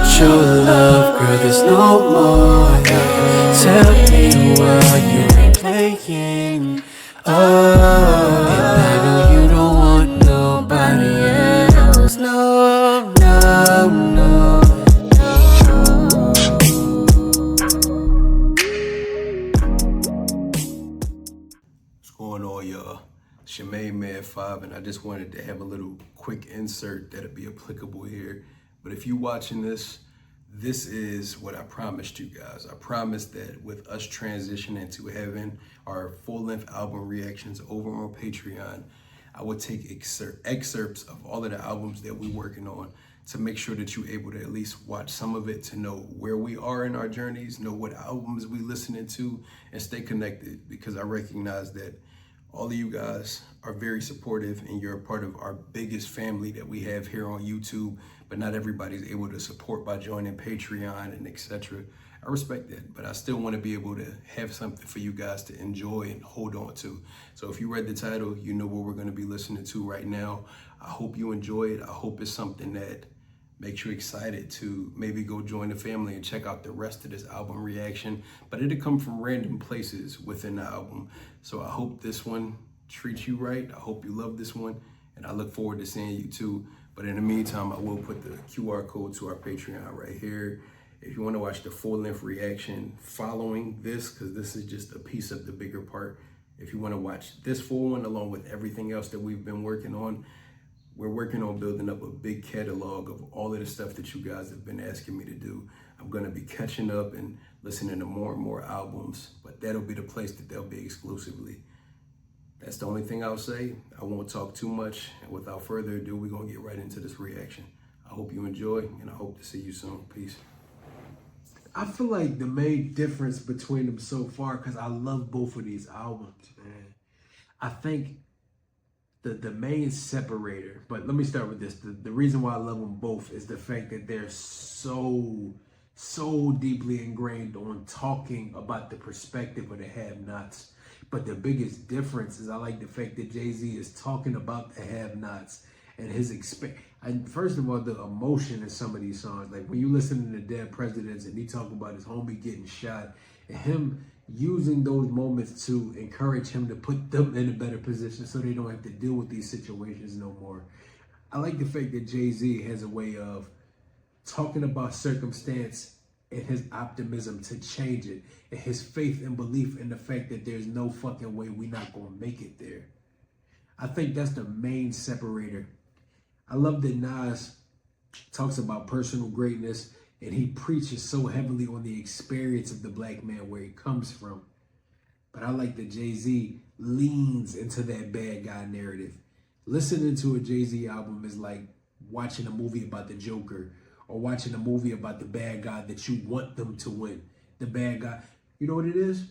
without your love, girl, there's no more. Tell me what you're playing. Oh, and I know you don't want nobody else. No, no, no. What's going on, y'all? It's your main man 5, and I just wanted to have a little quick insert that'll be applicable here. But if you're watching this, this is what I promised you guys. I promised that with us transitioning to having our full-length album reactions over on Patreon, I would take excerpts of all of the albums that we're working on to make sure that you're able to at least watch some of it, to know where we are in our journeys, know what albums we listening to, and stay connected, because I recognize that all of you guys are very supportive and you're a part of our biggest family that we have here on YouTube, but not everybody's able to support by joining Patreon and etc. I respect that, but I still want to be able to have something for you guys to enjoy and hold on to. So if you read the title, you know what we're going to be listening to right now. I hope you enjoy it. I hope it's something that makes you excited to maybe go join the family and check out the rest of this album reaction, but it'll come from random places within the album. So I hope this one treats you right. I hope you love this one, and I look forward to seeing you too. But in the meantime, I will put the QR code to our Patreon right here. If you want to watch the full-length reaction following this, because this is just a piece of the bigger part. If you want to watch this full one along with everything else that we've been working on, we're working on building up a big catalog of all of the stuff that you guys have been asking me to do. I'm going to be catching up and listening to more and more albums, but that'll be the place that they'll be exclusively. That's the only thing I'll say. I won't talk too much. And without further ado, we're going to get right into this reaction. I hope you enjoy, and I hope to see you soon. Peace. I feel like the main difference between them so far, because I love both of these albums, man. I think the main separator, but let me start with this. The reason why I love them both is the fact that they're so deeply ingrained on talking about the perspective of the have-nots. But the biggest difference is I like the fact that Jay-Z is talking about the have-nots and his and first of all, the emotion in some of these songs. Like when you listen to Dead Presidents and he talking about his homie getting shot, and him using those moments to encourage him to put them in a better position so they don't have to deal with these situations no more. I like the fact that Jay-Z has a way of talking about circumstance and his optimism to change it, and his faith and belief in the fact that there's no fucking way we're not gonna make it there. I think that's the main separator. I love that Nas talks about personal greatness, and he preaches so heavily on the experience of the black man, where he comes from. But I like that Jay-Z leans into that bad guy narrative. Listening to a Jay-Z album is like watching a movie about the Joker, or watching a movie about the bad guy that you want them to win. The bad guy. You know what it is?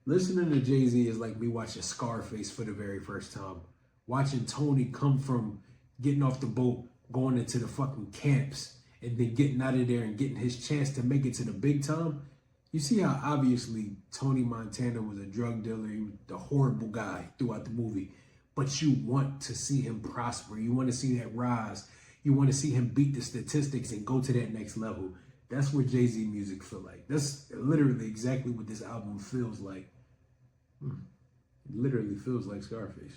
Listening to Jay-Z is like me watching Scarface for the very first time. Watching Tony come from getting off the boat, going into the fucking camps, and then getting out of there and getting his chance to make it to the big time. You see how obviously Tony Montana was a drug dealer, he was the horrible guy throughout the movie, but you want to see him prosper. You want to see that rise. You want to see him beat the statistics and go to that next level. That's what Jay-Z music feel like. That's literally exactly what this album feels like. It literally feels like Scarface.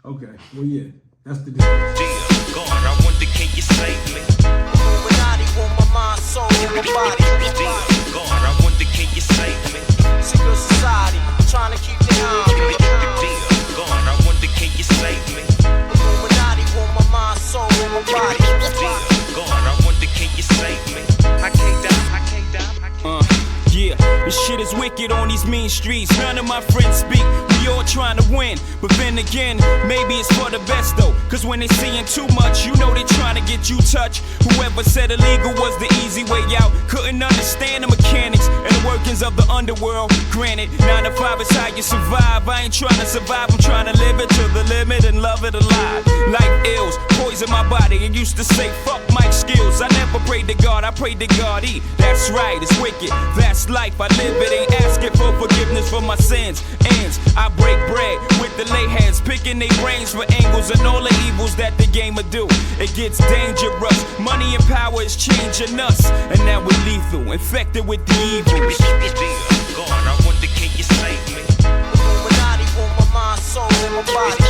Okay, well yeah, that's the difference. Dear God, I wonder, can you save me? Illuminati want my mind, soul, and my body. Dear God, I wonder, can you save me? Secret society, trying to keep the eye on me. Dear God, I wonder, can you save me? Illuminati want my mind, soul, and my body. Dear God, I wonder, can you save me? I can't die, I can't die, I can't die. Yeah, this shit is wicked on these mean streets. None of my friends speak, we all trying to win. But then again, maybe it's for the best though. Cause when they seeing too much, you know they trying to get you touched. Whoever said illegal was the easy way out couldn't understand the mechanics and the workings of the underworld. Granted, 9 to 5 is how you survive. I ain't trying to survive, I'm trying to live it to the limit and love it alive. Life ills, poison my body. I used to say fuck Mike skills. I never pray to God, I pray to God, that's right, it's wicked, that's life, I live it, ain't asking for forgiveness for my sins, ends, I break bread with the lay heads, picking their brains for angles and all the evils that the game will do. It gets dangerous, money and power is changing us, and now we're lethal, infected with the evils. God, I wonder, can you save me? Illuminati want my mind, soul, and my body.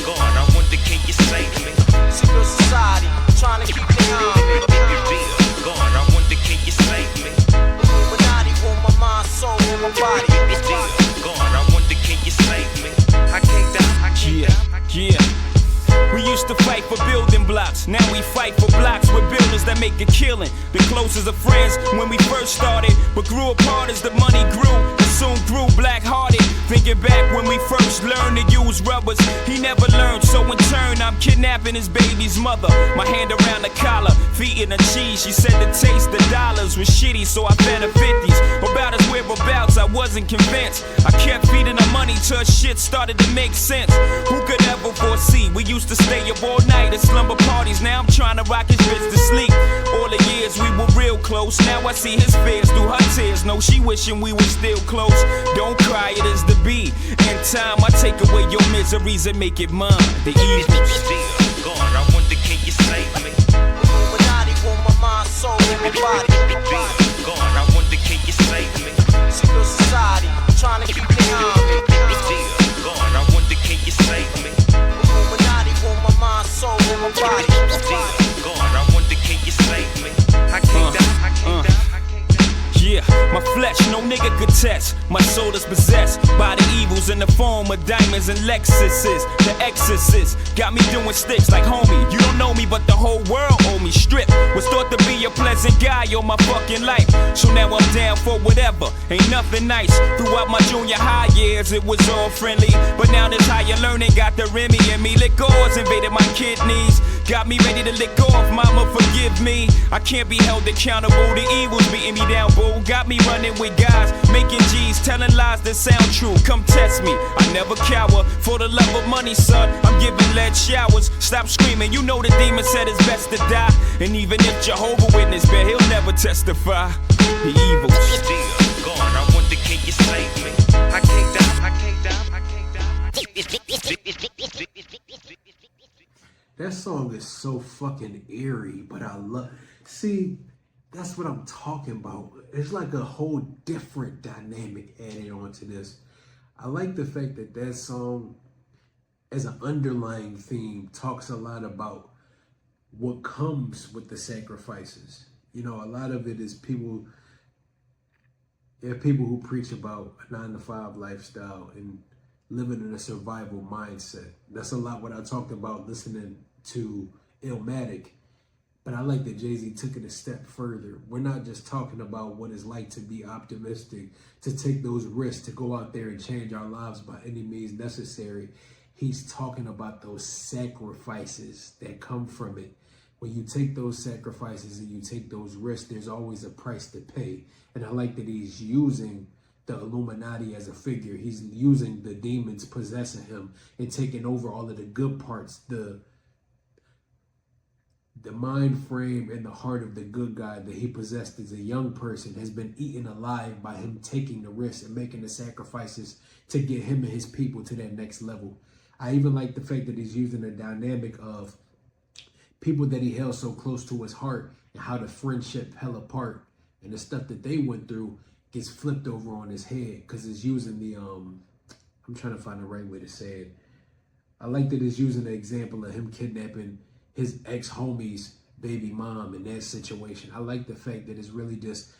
God, I wonder, can you save me? Secret society, trying to keep me on me. God, I wonder, can you save me? Illuminati want my mind, soul, and my body. God, I wonder, can you save me? I can't die, I can't die. Yeah. We used to fight for building blocks, now we fight for blocks with builders that make a killing. The closest of friends when we first started, but grew apart as the money grew, and soon grew black-hearted. Thinking back when we first learned to use rubbers, he never learned, so in turn I'm kidnapping his baby's mother. My hand around the collar, feet in the cheese. She said the taste of dollars was shitty, so I fed her 50s. About his whereabouts, I wasn't convinced. I kept feeding her money till shit started to make sense. Who could ever foresee? We used to stay up all night at slumber parties. Now I'm trying to rock his bitch to sleep. All the years we were real close. Now I see his fears through her tears. No, she wishing we were still close. Don't cry, it is the be. In time, I take away your miseries and make it mine. The evils. God, I wonder, can you save me? Illuminati want my mind, soul, and my body. God, I wonder, can you save me? Secret society, trying to keep me on me. God, I wonder, can you save me? Illuminati want my mind, soul, and my body. God, I wonder, can you save me? I can't die, I can't die. Yeah, my flesh, no nigga could test. My soul is possessed by the evils in the form of diamonds and Lexuses. The exorcist got me doing sticks like homie. You don't know me, but the whole world owe me. Strip was thought to be a pleasant guy all my fucking life. So now I'm down for whatever. Ain't nothing nice. Throughout my junior high years, it was all friendly. But now this higher learning got the Remy in me. Liquors invaded my kidneys. Got me ready to lick off, mama forgive me. I can't be held accountable, the evil's beating me down, boo. Got me running with guys, making G's, telling lies that sound true. Come test me, I never cower. For the love of money, son, I'm giving lead showers. Stop screaming, you know the demon said it's best to die. And even if Jehovah Witness bet, he'll never testify. The evils. God, I wonder, can you save me? I can't die, I can't die, I can't die. That song is so fucking eerie, but I love. See, that's what I'm talking about. It's like a whole different dynamic added on to this. I like the fact that that song, as an underlying theme, talks a lot about what comes with the sacrifices. You know, a lot of it is people. There are people who preach about a 9-to-5 lifestyle and living in a survival mindset. That's a lot what I talked about listening to Illmatic. But I like that Jay-Z took it a step further. We're not just talking about what it's like to be optimistic, to take those risks, to go out there and change our lives by any means necessary. He's talking about those sacrifices that come from it. When you take those sacrifices and you take those risks, there's always a price to pay. And I like that he's using the Illuminati as a figure. He's using the demons possessing him and taking over all of the good parts, the mind frame and the heart of the good guy that he possessed as a young person has been eaten alive by him taking the risks and making the sacrifices to get him and his people to that next level. I even like the fact that he's using the dynamic of people that he held so close to his heart and how the friendship fell apart and the stuff that they went through gets flipped over on his head because it's using the, I'm trying to find the right way to say it. I like that it's using the example of him kidnapping his ex-homie's baby mom in that situation. I like the fact that it's really just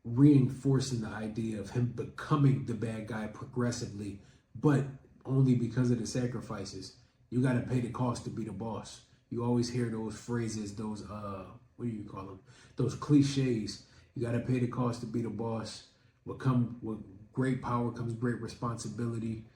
reinforcing the idea of him becoming the bad guy progressively, but only because of the sacrifices. You got to pay the cost to be the boss. You always hear those phrases, those, what do you call them? Those cliches. You got to pay the cost to be the boss. With great power comes great responsibility.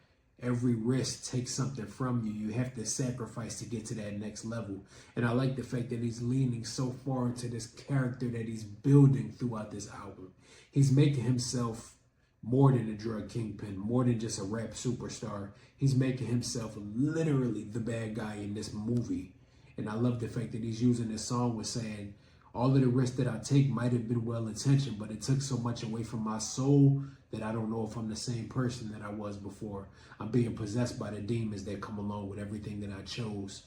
Every risk takes something from you. You have to sacrifice to get to that next level. And I like the fact that he's leaning so far into this character that he's building throughout this album. He's making himself more than a drug kingpin, more than just a rap superstar. He's making himself literally the bad guy in this movie. And I love the fact that he's using this song with saying, All of the risks that I take might have been well-intentioned, but it took so much away from my soul that I don't know if I'm the same person that I was before. I'm being possessed by the demons that come along with everything that I chose.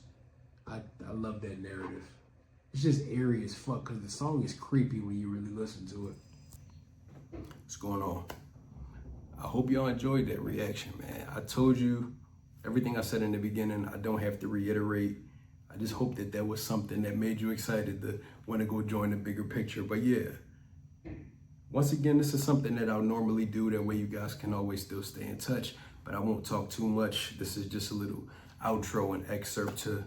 I love that narrative. It's just airy as fuck because the song is creepy when you really listen to it. What's going on? I hope y'all enjoyed that reaction, man. I told you everything I said in the beginning. I don't have to reiterate. I just hope that was something that made you excited to want to go join the bigger picture. But yeah, once again, this is something that I'll normally do. That way you guys can always still stay in touch, but I won't talk too much. This is just a little outro and excerpt to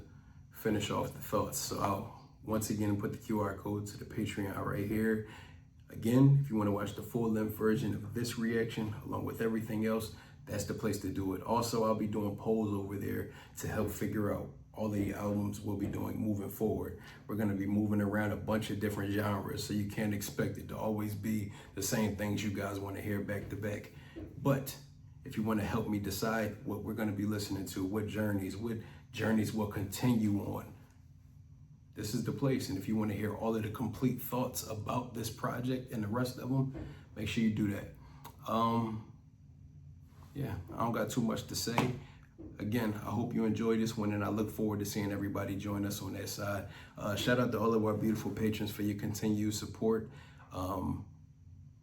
finish off the thoughts. So I'll once again put the QR code to the Patreon right here. Again, if you want to watch the full-length version of this reaction along with everything else, that's the place to do it. Also, I'll be doing polls over there to help figure out all the albums we'll be doing moving forward. We're going to be moving around a bunch of different genres, so you can't expect it to always be the same things you guys want to hear back to back. But if you want to help me decide what we're going to be listening to, what journeys will continue on, this is the place. And if you want to hear all of the complete thoughts about this project and the rest of them, make sure you do that. Yeah, I don't got too much to say. Again, I hope you enjoyed this one, and I look forward to seeing everybody join us on that side. Shout out to all of our beautiful patrons for your continued support.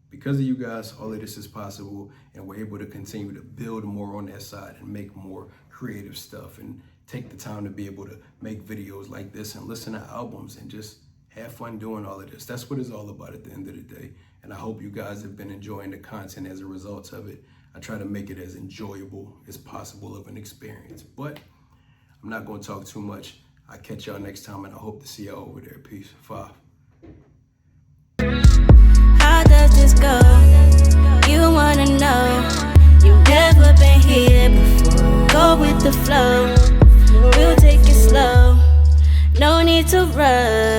Because of you guys, all of this is possible, and we're able to continue to build more on that side and make more creative stuff and take the time to be able to make videos like this and listen to albums and just have fun doing all of this. That's what it's all about at the end of the day. And I hope you guys have been enjoying the content as a result of it. I try to make it as enjoyable as possible of an experience, but I'm not going to talk too much. I'll catch y'all next time, and I hope to see y'all over there. Peace. 5. How does this go? You wanna know? You've never been here before. Go with the flow. We'll take it slow. No need to rush.